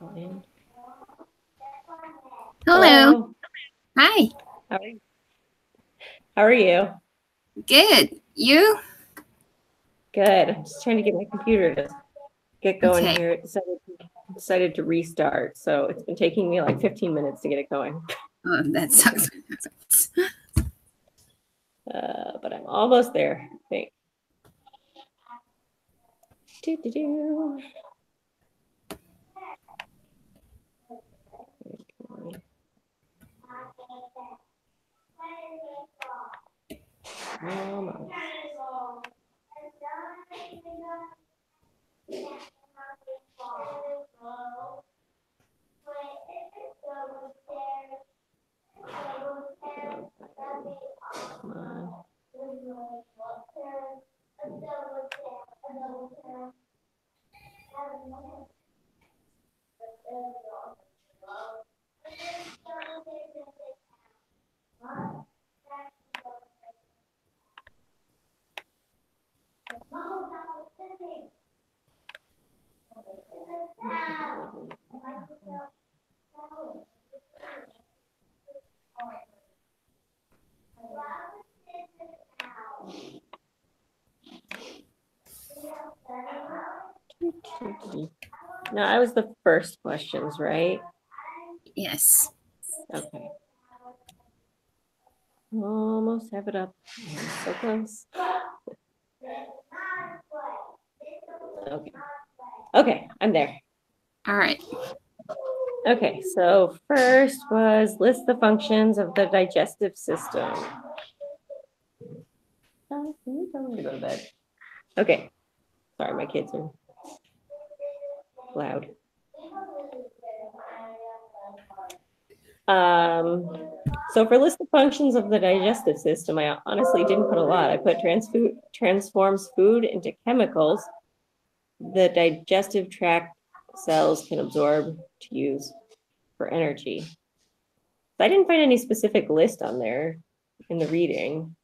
Hello. Hello. Hi. How are you? Good. You? Good. I'm just trying to get my computer to get going Okay. here. It decided to restart, so it's been taking me like 15 minutes to get it going. Oh, that sucks. But I'm almost there, I think. Do-do-do. Almost. Come on. No, I was the first questions, right? Yes. Okay. Almost have it up. So close. Okay. Okay, I'm there. All right. Okay, so first was list the functions of the digestive system. Can you tell me to go to bed? Okay. Sorry, my kids are loud. So for list the functions of the digestive system, I honestly didn't put a lot. I put transforms food into chemicals the digestive tract cells can absorb to use for energy. I didn't find any specific list on there in the reading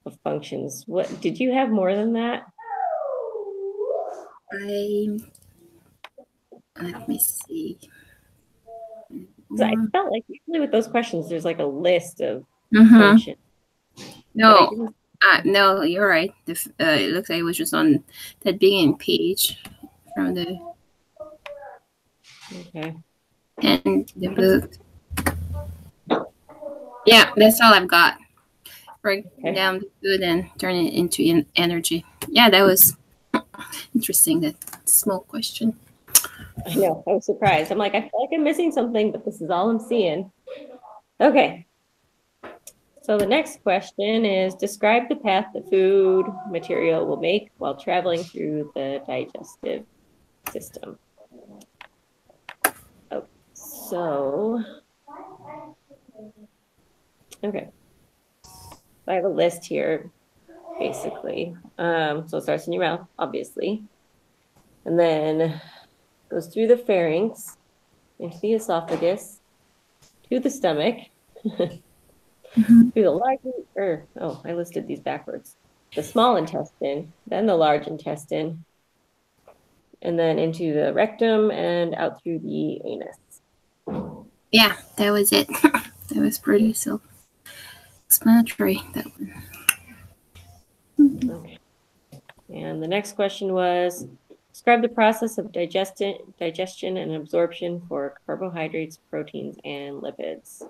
of functions. What did you have more than that? Let me see. I felt like usually with those questions, there's like a list of Mm-hmm. functions. No, no, you're right. It looks like it was just on that beginning page from the. Okay. And the book. Yeah, that's all I've got. Break down the food and turn it into energy. Yeah, that was interesting. That small question. I know. I was surprised. I'm like, I feel like I'm missing something, but this is all I'm seeing. Okay. So the next question is describe the path the food material will make while traveling through the digestive system. Oh, so, okay. I have a list here, basically. So it starts in your mouth, obviously. And then goes through the pharynx, into the esophagus, to the stomach, through the large, I listed these backwards. The small intestine, then the large intestine, and then into the rectum and out through the anus. Yeah, that was it. That was pretty self-explanatory, that one. Okay. And the next question was, describe the process of digestion and absorption for carbohydrates, proteins, and lipids.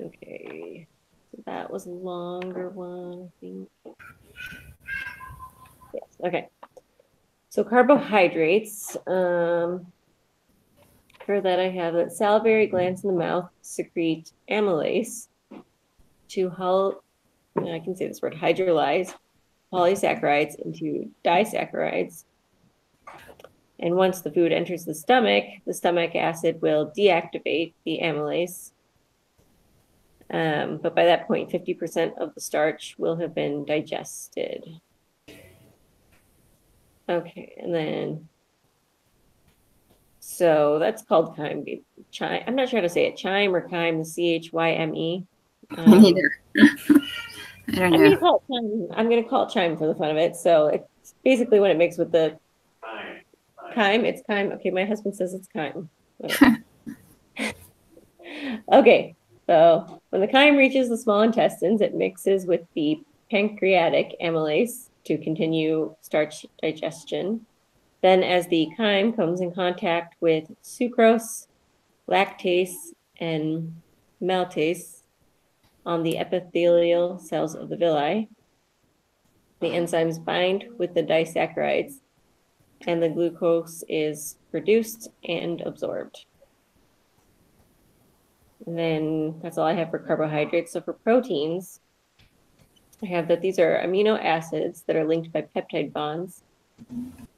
Okay, so that was a longer one, I think. Yes, okay. So carbohydrates, for that I have that salivary glands in the mouth secrete amylase to help, I can say this word, hydrolyze polysaccharides into disaccharides. And once the food enters the stomach acid will deactivate the amylase. But by that point, 50% of the starch will have been digested. Okay, and then, so that's called chyme. I'm not sure how to say it, chyme or chyme, the CHYME. Neither. I don't know. I'm going to call it chyme for the fun of it. So it's basically when it mixes with the chyme. It's chyme. Okay, my husband says it's chyme. Okay, so when the chyme reaches the small intestines, it mixes with the pancreatic amylase to continue starch digestion. Then as the chyme comes in contact with sucrose, lactase, and maltase on the epithelial cells of the villi, the enzymes bind with the disaccharides and the glucose is produced and absorbed. And then that's all I have for carbohydrates. So for proteins, I have that these are amino acids that are linked by peptide bonds.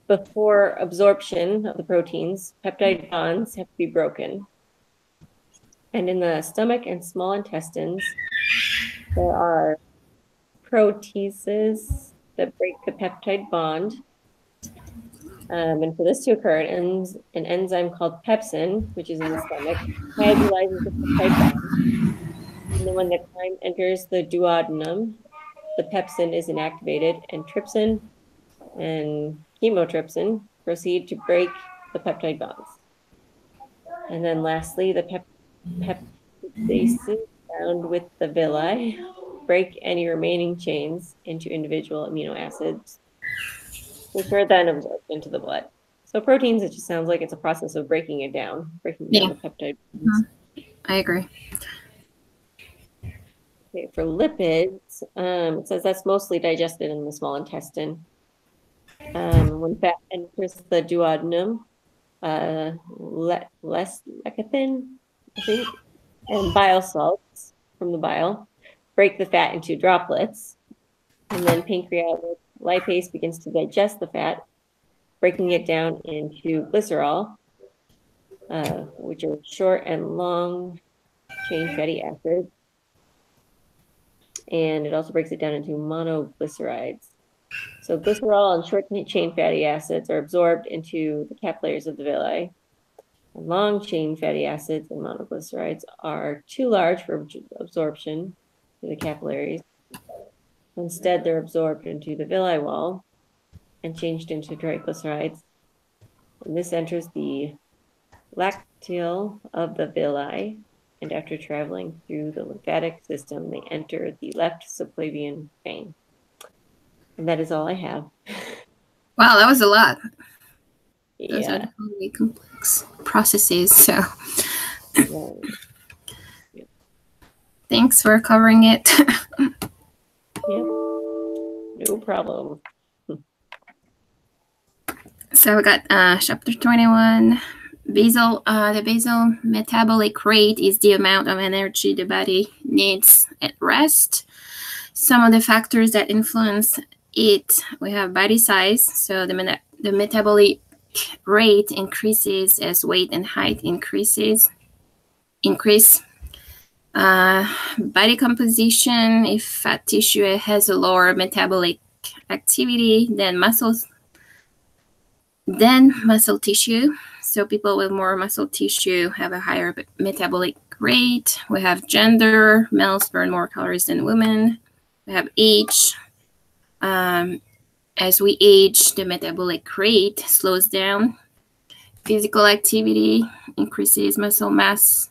Before absorption of the proteins, peptide bonds have to be broken. And in the stomach and small intestines, there are proteases that break the peptide bond. And for this to occur, an enzyme called pepsin, which is in the stomach, hydrolyzes the peptide bond. And then when the chyme enters the duodenum, the pepsin is inactivated, and trypsin and chymotrypsin proceed to break the peptide bonds. And then lastly, the peptidases found with the villi break any remaining chains into individual amino acids, which are then absorbed into the blood. So proteins, it just sounds like it's a process of breaking down the peptide bonds. I agree. Okay, for lipids, it says that's mostly digested in the small intestine. When fat enters the duodenum, less lecithin, I think, and bile salts from the bile break the fat into droplets. And then pancreatic lipase begins to digest the fat, breaking it down into glycerol, which are short and long chain fatty acids. And it also breaks it down into monoglycerides. So glycerol and short chain fatty acids are absorbed into the capillaries of the villi. And long chain fatty acids and monoglycerides are too large for absorption to the capillaries. Instead, they're absorbed into the villi wall and changed into triglycerides. And this enters the lacteal of the villi, and after traveling through the lymphatic system, they enter the left subclavian vein. And that is all I have. Wow, that was a lot. Yeah. Those are really complex processes. So thanks for covering it. Yeah, no problem. So we got chapter 21. The basal metabolic rate is the amount of energy the body needs at rest. Some of the factors that influence it, we have body size. So the metabolic rate increases as weight and height increase. Body composition, if fat tissue has a lower metabolic activity than muscle tissue. So people with more muscle tissue have a higher metabolic rate. We have gender. Males burn more calories than women. We have age. As we age, the metabolic rate slows down. Physical activity increases muscle mass.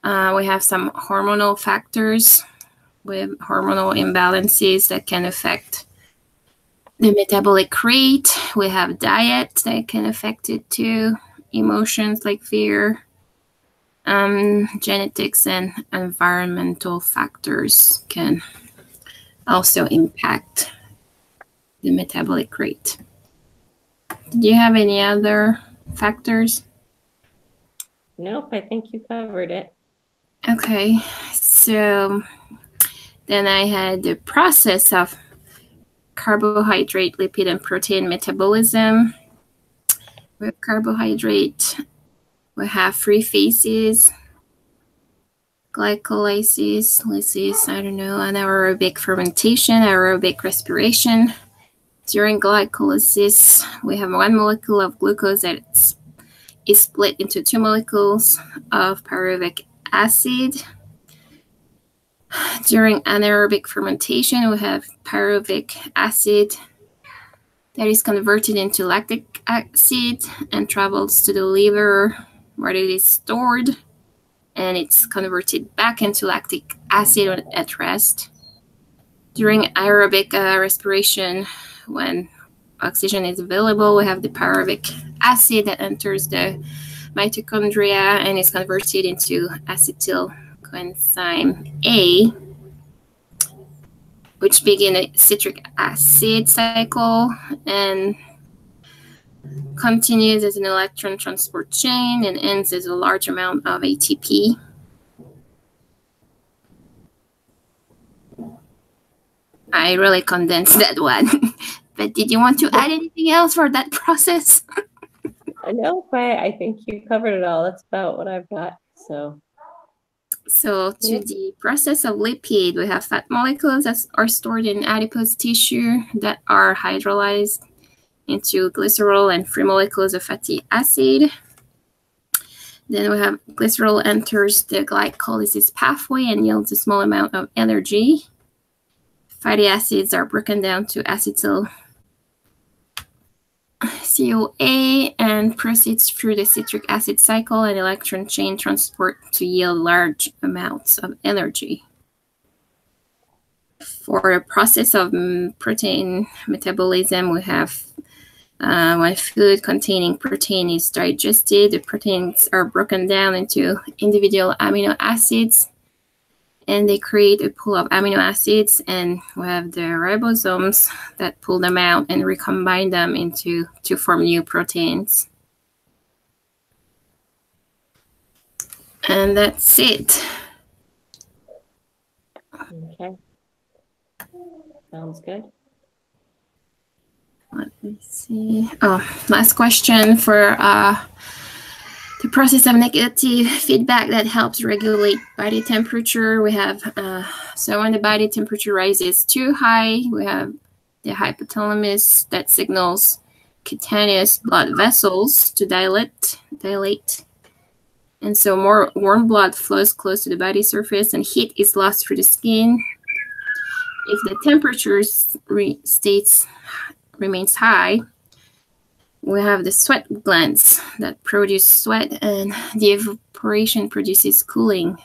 We have some hormonal factors with hormonal imbalances that can affect the metabolic rate. We have diet that can affect it too. Emotions like fear. Genetics and environmental factors can also impact the metabolic rate. Do you have any other factors? Nope, I think you covered it. Okay, so then I had the process of carbohydrate, lipid, and protein metabolism. With carbohydrate, we have three phases: glycolysis, lysis, anaerobic fermentation, aerobic respiration. During glycolysis, we have one molecule of glucose that is split into two molecules of pyruvic acid. During anaerobic fermentation, we have pyruvic acid that is converted into lactic acid and travels to the liver where it is stored, and it's converted back into lactic acid at rest. During aerobic respiration, when oxygen is available, we have the pyruvic acid that enters the mitochondria and is converted into acetyl coenzyme A, which begin a citric acid cycle and continues as an electron transport chain and ends as a large amount of ATP. I really condensed that one. But did you want to add anything else for that process? No, I think you covered it all. That's about what I've got. So to the process of lipid, we have fat molecules that are stored in adipose tissue that are hydrolyzed into glycerol and free molecules of fatty acid. Then we have glycerol enters the glycolysis pathway and yields a small amount of energy. Fatty acids are broken down to acetyl CoA and proceeds through the citric acid cycle and electron chain transport to yield large amounts of energy. For the process of protein metabolism, we have when food containing protein is digested, the proteins are broken down into individual amino acids, and they create a pool of amino acids, and we have the ribosomes that pull them out and recombine them to form new proteins. And that's it. Okay. Sounds good. Let me see. Oh, last question for the process of negative feedback that helps regulate body temperature. We have, so when the body temperature rises too high, we have the hypothalamus that signals cutaneous blood vessels to dilate. And so more warm blood flows close to the body surface and heat is lost through the skin. If the temperature remains high, we have the sweat glands that produce sweat, and the evaporation produces cooling.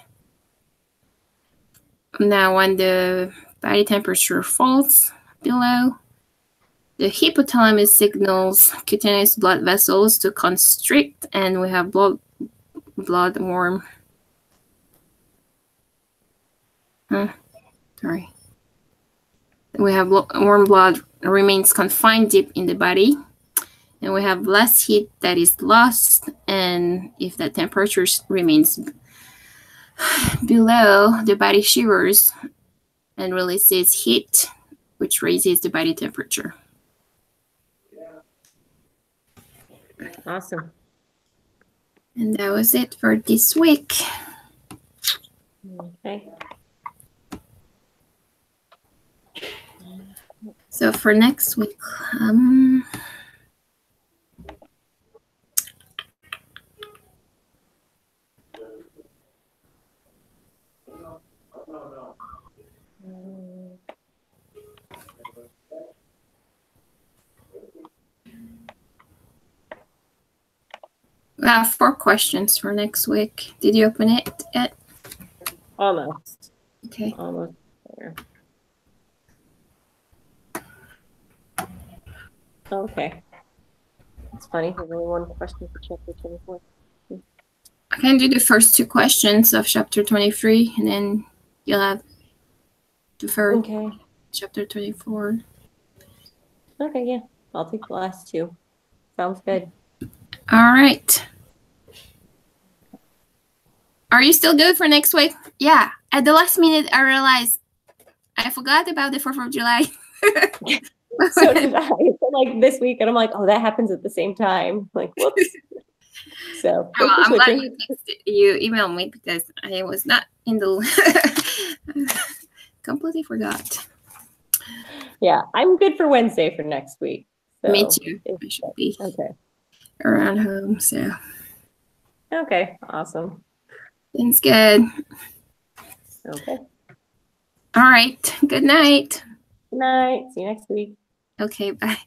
Now, when the body temperature falls below, the hypothalamus signals cutaneous blood vessels to constrict, and we have blood warm. We have warm blood remains confined deep in the body, and we have less heat that is lost. And if the temperature remains below, the body shivers and releases heat, which raises the body temperature. Awesome. And that was it for this week. Okay. So for next week, we have 4 questions for next week. Did you open it yet? Almost. Okay. Almost there. Okay. It's funny. There's only one question for chapter 24. I can do the first 2 questions of chapter 23, and then you'll have the first chapter 24. Okay, yeah. I'll take the last 2. Sounds good. All right. Are you still good for next week? Yeah. At the last minute, I realized I forgot about the 4th of July. So did I. So like this week, and I'm like, oh, that happens at the same time. Like, whoops. So well, I'm glad you emailed me because I was not in the completely forgot. Yeah, I'm good for Wednesday for next week. So me too. I should be around home. So okay, awesome. Sounds good. Okay. All right. Good night. Good night. See you next week. Okay, bye.